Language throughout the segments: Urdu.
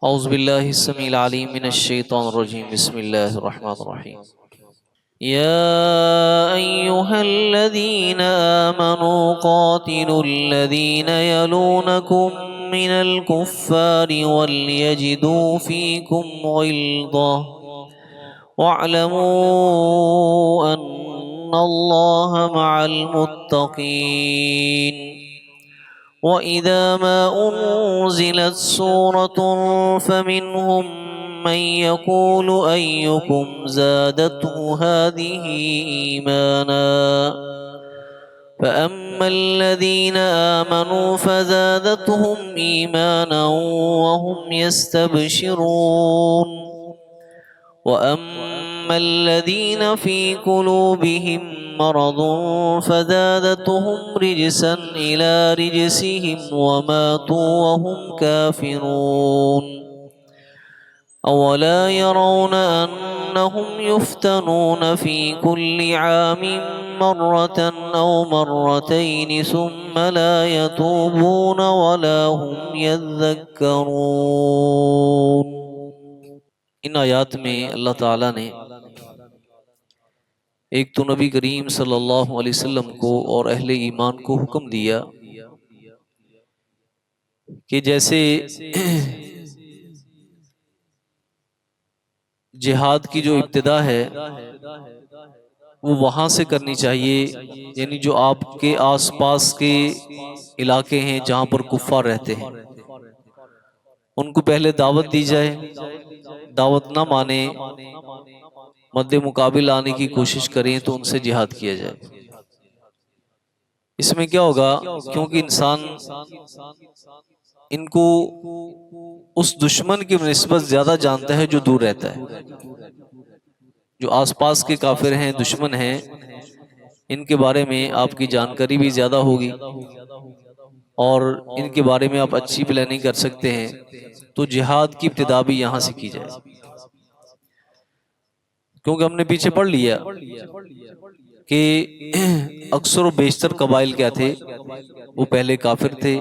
اعوذ باللہ السمیع العلیم من الشیطان الرجیم بسم اللہ الرحمن الرحیم یا ایہا الذین آمنوا قاتلوا الذین یلونکم من الکفار ولیجدوا فیکم غلظہ واعلموا ان اللہ مع المتقین وَإِذَا مَا أُنزِلَتْ سُورَةٌ فَمِنْهُمْ مَنْ يَقُولُ أَيُّكُمْ زَادَتْهُ هَذِهِ إِيمَانًا فَأَمَّا الَّذِينَ آمَنُوا فَزَادَتْهُمْ إِيمَانًا وَهُمْ يَسْتَبْشِرُونَ وَأَمَّا الَّذِينَ فِي قُلُوبِهِمْ مرض فزادتهم رجسا إلى رجسهم وماتوا وهم كافرون أولا يرون أنهم يفتنون في كل عام مرة أو مرتين ثم لا يتوبون ولا هم يذكرون۔ ان آیات میں اللہ تعالیٰ نے ایک تو نبی کریم صلی اللہ علیہ وسلم کو اور اہل ایمان کو حکم دیا کہ جیسے جہاد کی جو ابتدا ہے وہ وہاں سے کرنی چاہیے، یعنی جو آپ کے آس پاس کے علاقے ہیں جہاں پر کفار رہتے ہیں ان کو پہلے دعوت دی جائے، دعوت نہ مانے مد مقابل آنے کی کوشش کریں تو ان سے جہاد کیا جائے۔ اس میں کیا ہوگا، کیونکہ انسان ان کو اس دشمن کی نسبت زیادہ جانتا ہے جو دور رہتا ہے۔ جو آس پاس کے کافر ہیں، دشمن ہیں، ان کے بارے میں آپ کی جانکاری بھی زیادہ ہوگی اور ان کے بارے میں آپ اچھی پلاننگ کر سکتے ہیں، تو جہاد کی ابتدا بھی یہاں سے کی جائے۔ کیونکہ ہم نے پیچھے پڑھ لیا کہ اکثر و بیشتر قبائل کیا تھے، وہ پہلے کافر تھے،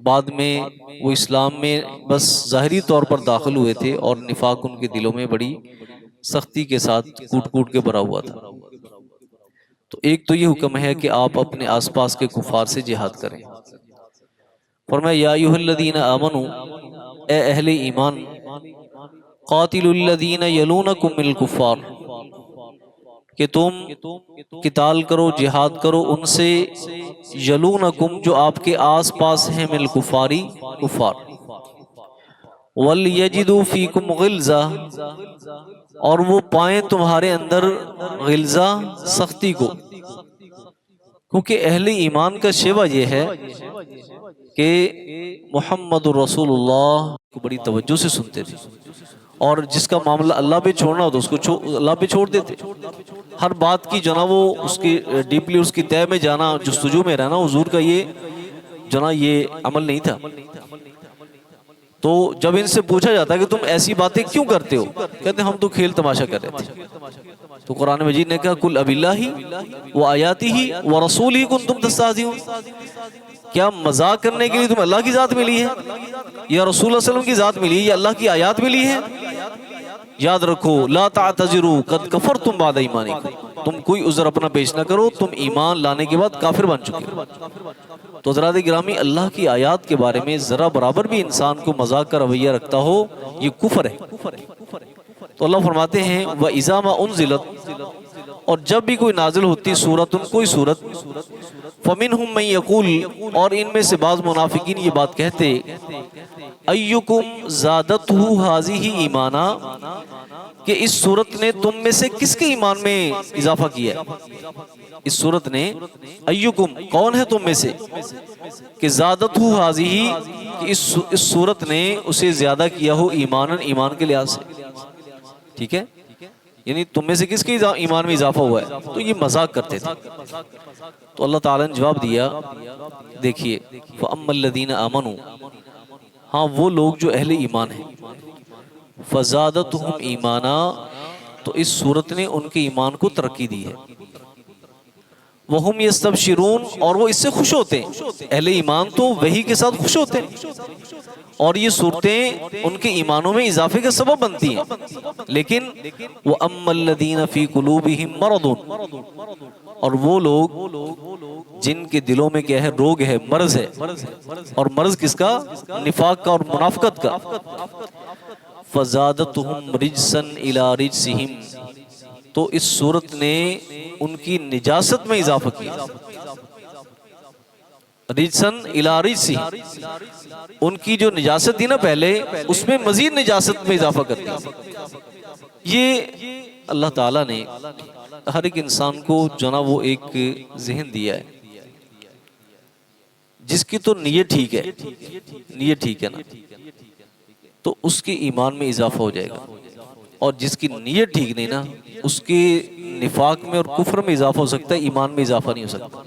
بعد میں وہ اسلام میں بس ظاہری طور پر داخل ہوئے تھے اور نفاق ان کے دلوں میں بڑی سختی کے ساتھ کوٹ کوٹ کے بھرا ہوا تھا۔ تو ایک تو یہ حکم ہے کہ آپ اپنے آس پاس کے کفار سے جہاد کریں۔ فرمایا یا ایھا الذین آمنوا، اے اہل ایمان، قاتلوا الذین یلونکم من الکفار، کہ تم قتال کرو، جہاد کرو ان سے، یلونکم جو آپ کے آس پاس ہیں، من الکفاری کفار، وَلْيَجِدُوا فِيكُمْ غِلْظَةً، اور وہ پائیں تمہارے اندر غلظہ، سختی کو۔ کیونکہ اہل ایمان کا شیوہ یہ ہے کہ محمد رسول اللہ کو بڑی توجہ سے سنتے تھے، اور جس کا معاملہ اللہ پہ چھوڑنا ہوتا اس کو اللہ پہ چھوڑ دیتے۔ ہر بات کی جو نا وہ اس کی ڈیپلی اس کی تہہ میں جانا، جستجو میں رہنا، حضور کا یہ جو نا یہ عمل نہیں تھا۔ تو جب ان سے پوچھا جاتا ہے کہ تم ایسی باتیں کیوں کرتے ہو، کہتے ہیں ہم تو کھیل تماشا کر رہے تھے۔ تو قرآن مجید نے کہا قل اباللہ وآیاتہ ورسولہ کنتم تستہزئون، کیا مذاق کرنے کے لیے تمہیں اللہ کی ذات ملی ہے یا رسول اللہ صلی اللہ علیہ وسلم کی ذات ملی ہے یا اللہ کی آیات ملی ہے؟ یاد رکھو لا تعتذروا قد کفرتم بعد ایمانکم، تم کوئی عذر اپنا پیش نہ کرو، تم ایمان لانے کے بعد کافر بن چکے ہو۔ تو حضرات گرامی، اللہ کی آیات کے بارے میں ذرا برابر بھی انسان کو مذاق کا رویہ رکھتا ہو، یہ کفر ہے۔ تو اللہ فرماتے ہیں وَإِذَا مَا أُنزِلَتْ، اور جب بھی کوئی نازل ہوتی سورت، کوئی سورت، فَمِنْهُمْ مَنْ يَقُولُ، اور ان میں سے بعض منافقین یہ بات کہتے، أَيُّكُمْ زَادَتْهُ هَذِهِ إِيمَانًا، کہ اس صورت نے تم میں سے کس کے ایمان میں اضافہ کیا ہے؟ اس صورت نے ایکم، کون ہے تم میں سے، کہ زادتہ ہذہ، کہ اس صورت نے اسے زیادہ کیا ہو ایماناً، ایمان کے لحاظ سے۔ ٹھیک ہے، یعنی تم میں سے کس کے ایمان میں اضافہ ہوا ہے؟ تو یہ مذاق کرتے تھے۔ تو اللہ تعالیٰ نے جواب دیا، دیکھیے فَأَمَّا الَّذِينَ آمَنُوا، ہاں وہ لوگ جو اہل ایمان ہیں، فَزَادَتْهُمْ إِيمَانًا، تو اس صورت نے ان کے ایمان کو ترقی دی ہے۔ وہم یستبشرون، اور وہ اس سے خوش ہوتے ہیں. اہل ایمان تو وحی کے ساتھ خوش ہوتے ہیں، اور یہ صورتیں ان کے ایمانوں میں اضافے کا سبب بنتی ہیں. لیکن وَأَمَّا الَّذِينَ فِي قُلُوبِهِم مَرَضٌ، اور وہ لوگ جن کے دلوں میں کیا ہے، روگ ہے، مرض ہے. اور مرض کس کا؟ نفاق کا اور منافقت کا. فَزَادَتْهُمْ رِجْسًا إِلَىٰ رِجْسِهِمْ، تو اس صورت نے ان کی نجاست میں اضافہ کیا. رجسن الی رجسہم، ان کی جو نجاست تھی نا پہلے، اس میں مزید نجاست میں اضافہ کر دیا. یہ اللہ تعالیٰ نے ہر ایک انسان کو جو نا وہ ایک ذہن دیا ہے، جس کی تو نیت ٹھیک ہے، نیت ٹھیک ہے نا، تو اس کے ایمان میں اضافہ ہو جائے گا. اور جس کی نیت ٹھیک نہیں نا، اس کے نفاق میں اور کفر میں اضافہ ہو سکتا ہے، ایمان میں اضافہ نہیں ہو سکتا.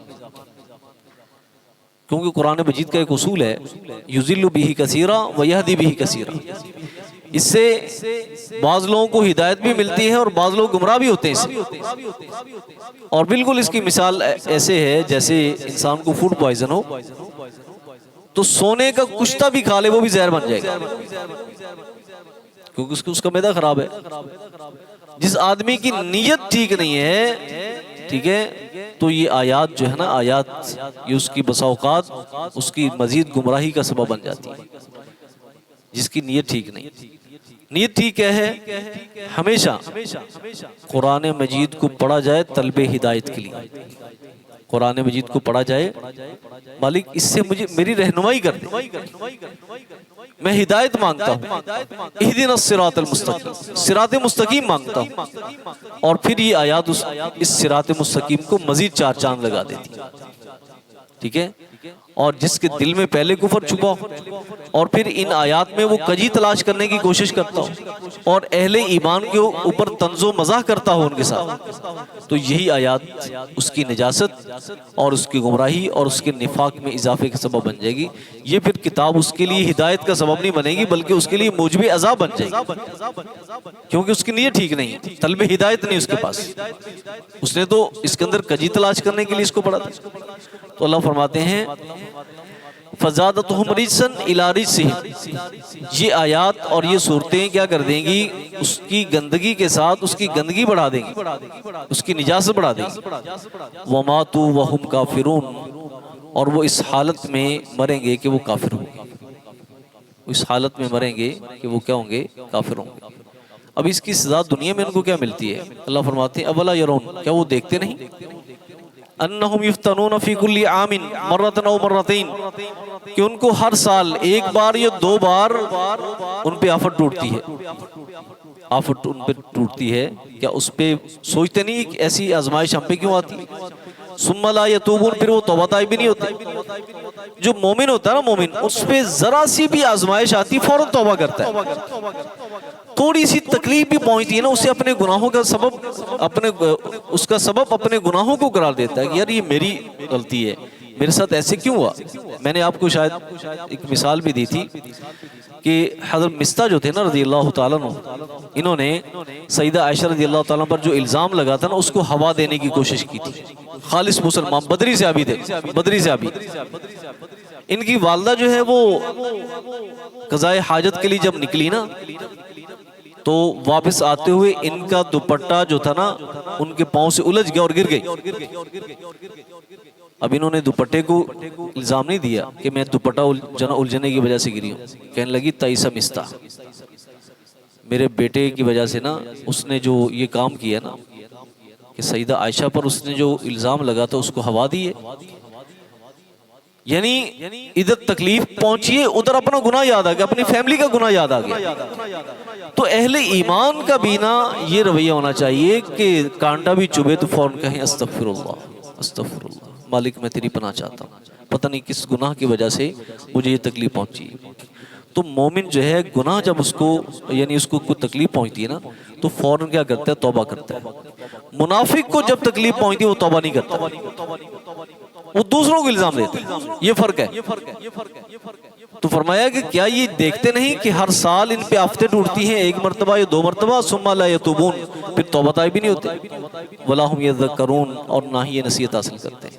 کیونکہ قرآن مجید کا ایک اصول ہے، یضل بہ کثیرا ویہدی بہ کثیرا. اس سے بعض لوگوں کو ہدایت بھی ملتی ہے اور بعض لوگ گمراہ بھی ہوتے ہیں اس سے. اور بالکل اس کی مثال ایسے ہے جیسے انسان کو فوڈ پوائزن ہو تو سونے کا کشتہ بھی کھا لے وہ بھی زہر بن جائے گا، کیونکہ اس کا معدہ خراب ہے. جس آدمی کی نیت ٹھیک نہیں ہے، ٹھیک ہے، تو یہ آیات جو ہے نا، آیات یہ اس کی بسا اوقات اس کی مزید گمراہی کا سبب بن جاتی ہے، جس کی نیت ٹھیک نہیں. نیت ٹھیک ہے، ہمیشہ قرآن مجید کو پڑھا جائے طلب ہدایت کے لیے. قرآن مجید کو پڑھا جائے، مالک اس سے مجھے میری رہنمائی کر دے، میں ہدایت مانگتا ہوں، اہدنا الصراط المستقیم، صراط مستقیم مانگتا ہوں. اور پھر یہ آیات اس صراط مستقیم کو مزید چار چاند لگا دیتی. ٹھیک ہے. اور جس کے دل میں پہلے کفر چھپا ہو اور پھر ان آیات میں وہ کجی تلاش کرنے کی کوشش کرتا ہو اور اہل ایمان کے اوپر طنز و مزاح کرتا ہو ان کے ساتھ، تو یہی آیات اس کی نجاست اور اس کی گمراہی اور اس کے نفاق میں اضافے کا سبب بن جائے گی. یہ پھر کتاب اس کے لیے ہدایت کا سبب نہیں بنے گی، بلکہ اس کے لیے موجب عذاب بن جائے گی، کیونکہ اس کی نیت ٹھیک نہیں، طلب ہدایت نہیں اس کے پاس. اس نے تو اس کے اندر کجی تلاش کرنے کے لیے اس کو پڑھا تھا. تو اللہ فرماتے ہیں فَزَادَتْهُمْ رِجْسًا إِلَىٰ رِجْسِهِمْ، یہ آیات اور یہ صورتیں کیا کر دیں گی، اس کی گندگی کے ساتھ اس کی گندگی بڑھا دیں گی، اس کی نجاست بڑھا دیں گی. وَمَاتُوا وَهُمْ كَافِرُونَ، اور وہ اس حالت میں مریں گے کہ وہ کافر ہوں گے. اس حالت میں مریں گے کہ وہ کیا ہوں گے، کافر ہوں گے. اب اس کی سزا دنیا میں ان کو کیا ملتی ہے؟ اللہ فرماتے ہیں اولا یرون، کیا وہ دیکھتے نہیں انہم یفتنون فی کل عام مرۃ او مرتین، کہ ان کو ہر سال ایک بار یا دو بار ان پہ آفت ٹوٹتی ہے، آفت ان پہ ٹوٹتی ہے. کیا اس پہ سوچتے نہیں کہ ایسی آزمائش ہم پہ کیوں آتی ہے؟ ثم لا یتوبون، پھر وہ توبہ طائب بھی نہیں ہوتے. جو مومن ہوتا ہے نا، مومن، اس پہ ذرا سی بھی آزمائش آتی فوراً توبہ کرتا ہے. تھوڑی سی تکلیف بھی پہنچتی ہے نا، اسے اپنے گناہوں کا سبب اس کا سبب اپنے گناہوں کو قرار دیتا ہے کہ یار یہ میری غلطی ہے، میرے ساتھ ایسے کیوں ہوا. میں نے آپ کو شاید ایک مثال بھی دی تھی کہ حضرت مستہ جو تھے نا رضی اللہ تعالیٰ عنہ، انہوں نے سیدہ عائشہ رضی اللہ تعالیٰ پر جو الزام لگا تھا نا، اس کو ہوا دینے کی کوشش کی تھی. خالص مسلمان بدری صحابی تھے، بدری صحابی. ان کی والدہ جو ہے وہ قضائے حاجت کے لیے جب نکلی نا، تو واپس آتے ہوئے ان کا دوپٹہ جو تھا نا ان کے پاؤں سے الجھ گیا اور گر گئی. اب انہوں نے دوپٹے کو الزام نہیں دیا کہ میں دوپٹہ الجھنے کی وجہ سے گری ہوں، کہنے لگی تائیسا مستہ، میرے بیٹے کی وجہ سے نا اس نے جو یہ کام کیا نا کہ سیدہ عائشہ پر اس نے جو الزام لگا تھا اس کو ہوا دی ہے. یعنی ادھر تکلیف پہنچی ہے، ادھر اپنا گناہ یاد آ گیا، اپنی فیملی کا گناہ یاد آ گیا. تو اہل ایمان کا بھی نا یہ رویہ ہونا چاہیے کہ کانٹا بھی چبھے تو فوراً کہیں استغفر اللہ، استغفر اللہ، مالک میں تیری پناہ چاہتا ہوں، پتہ نہیں کس گناہ کی وجہ سے مجھے یہ تکلیف پہنچی. تو مومن جو ہے گناہ جب اس کو یعنی اس کو کوئی تکلیف پہنچتی ہے نا تو فوراً کیا کرتا ہے، توبہ کرتا ہے. منافق کو جب تکلیف پہنچتی ہے وہ توبہ نہیں کرتا، وہ دوسروں کو الزام دیتے ہیں. یہ فرق ہے. تو فرمایا کہ کیا یہ دیکھتے نہیں کہ ہر سال ان پہ آفتیں ٹوٹتی ہیں، ایک مرتبہ یا دو مرتبہ، ثم لا یتوبون، پھر توبہ طائب بھی نہیں ہوتے، ولا هم یذکرون، اور نہ ہی یہ نصیحت حاصل کرتے ہیں۔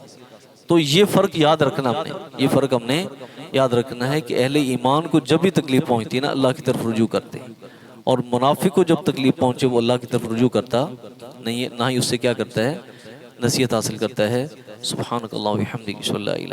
تو یہ فرق یاد رکھنا ہم نے یاد رکھنا ہے کہ اہل ایمان کو جب بھی تکلیف پہنچتی ہے نا اللہ کی طرف رجوع کرتے ہیں، اور منافق کو جب تکلیف پہنچے وہ اللہ کی طرف رجوع کرتا نہیں ہے، نہ ہی اس سے کیا کرتا ہے، نصیحت حاصل کرتا ہے۔ سبحانک اللہم و بحمدک اشہد ان لا الہ